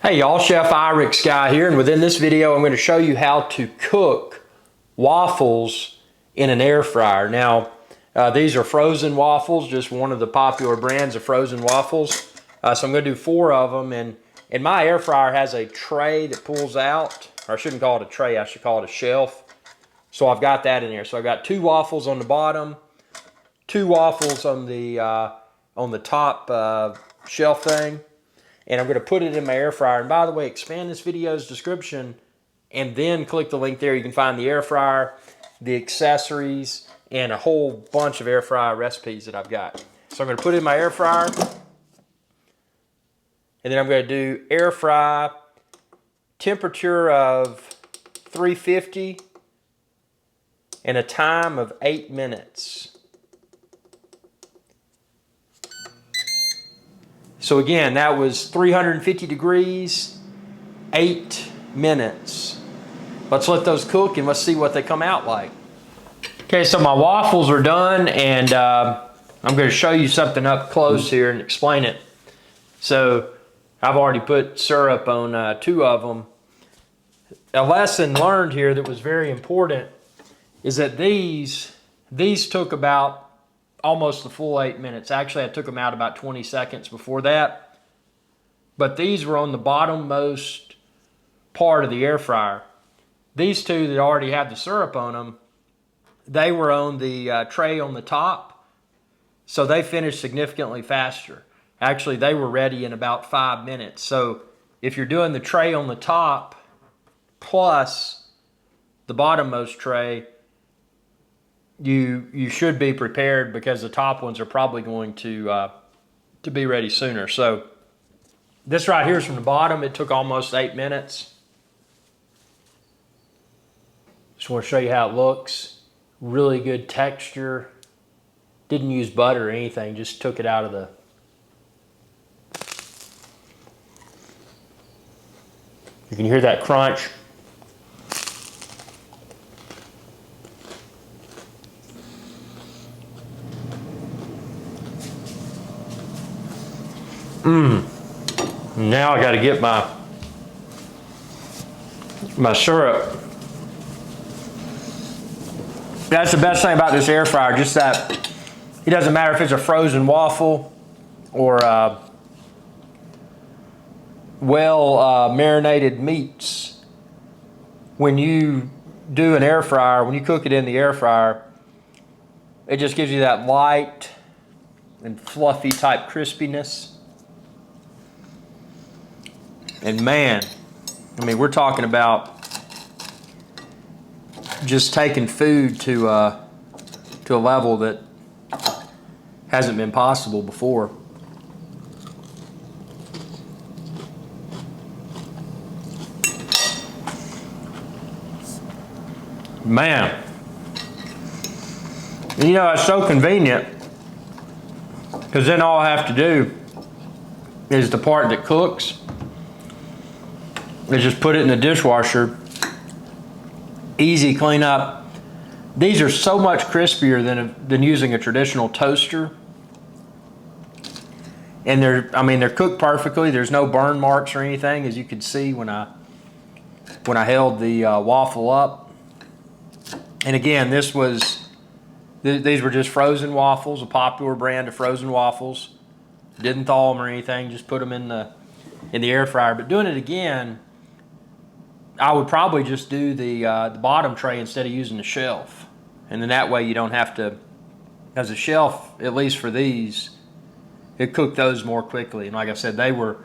Hey y'all, Chef IrixGuy here, and within this video I'm going to show you how to cook waffles in an air fryer. Now these are frozen waffles, just one of the popular brands of frozen waffles. So I'm going to do 4 of them, and my air fryer has a tray that pulls out, or I shouldn't call it a tray, I should call it a shelf. So I've got that in there. So I've got 2 waffles on the bottom, 2 waffles on the top shelf thing. And I'm going to put it in my air fryer. And by the way, expand this video's description and then click the link there. You can find the air fryer, the accessories, and a whole bunch of air fryer recipes that I've got. So I'm going to put it in my air fryer. And then I'm going to do air fry, temperature of 350 and a time of 8 minutes. So again, that was 350 degrees, 8 minutes. Let's let those cook and let's see what they come out like. Okay, so my waffles are done, and I'm going to show you something up close here and explain it. So I've already put syrup on 2 of them. A lesson learned here that was very important is that these took about almost the full 8 minutes. Actually, I took them out about 20 seconds before that. But these were on the bottommost part of the air fryer. These 2 that already had the syrup on them, they were on the tray on the top. So they finished significantly faster. Actually, they were ready in about 5 minutes. So if you're doing the tray on the top plus the bottommost tray, you should be prepared, because the top ones are probably going to be ready sooner. So this right here is from the bottom. It took almost 8 minutes. Just want to show you how it looks. Really good texture. Didn't use butter or anything, just took it out of the... You can hear that crunch. Now I got to get my syrup. That's the best thing about this air fryer, just that it doesn't matter if it's a frozen waffle or marinated meats. When you do an air fryer, when you cook it in the air fryer, it just gives you that light and fluffy type crispiness. And man, I mean, we're talking about just taking food to a level that hasn't been possible before. Man, and you know, it's so convenient, because then all I have to do is the part that cooks is just put it in the dishwasher. Easy cleanup. These are so much crispier than using a traditional toaster. And they're cooked perfectly. There's no burn marks or anything, as you could see when I held the waffle up. And again, these were just frozen waffles, a popular brand of frozen waffles. Didn't thaw them or anything, just put them in the air fryer. But doing it again, I would probably just do the bottom tray instead of using the shelf. And then that way you don't have to, as a shelf, at least for these, it cooked those more quickly. And like I said, they were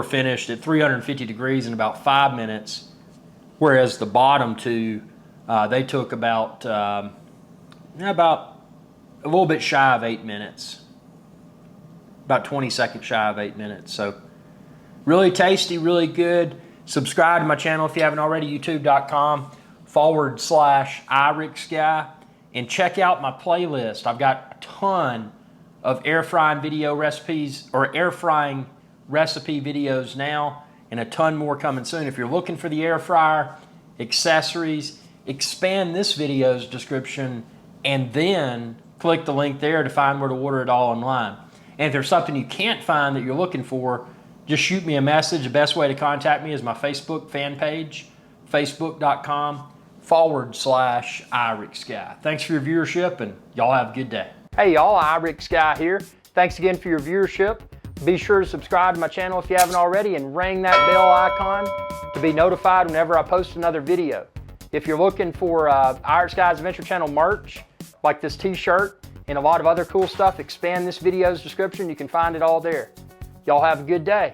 finished at 350 degrees in about 5 minutes, whereas the bottom 2, they took about a little bit shy of 8 minutes. About 20 seconds shy of 8 minutes. So really tasty, really good. Subscribe to my channel if you haven't already, youtube.com/IrixGuy, and check out my playlist. I've got a ton of air frying video recipes, or air frying recipe videos now, and a ton more coming soon. If you're looking for the air fryer, accessories, expand this video's description and then click the link there to find where to order it all online. And if there's something you can't find that you're looking for, just shoot me a message. The best way to contact me is my Facebook fan page, facebook.com/IrixGuy. Thanks for your viewership, and y'all have a good day. Hey y'all, IrixGuy here. Thanks again for your viewership. Be sure to subscribe to my channel if you haven't already, and ring that bell icon to be notified whenever I post another video. If you're looking for IrixGuy's Adventure Channel merch, like this t-shirt and a lot of other cool stuff, expand this video's description. You can find it all there. Y'all have a good day.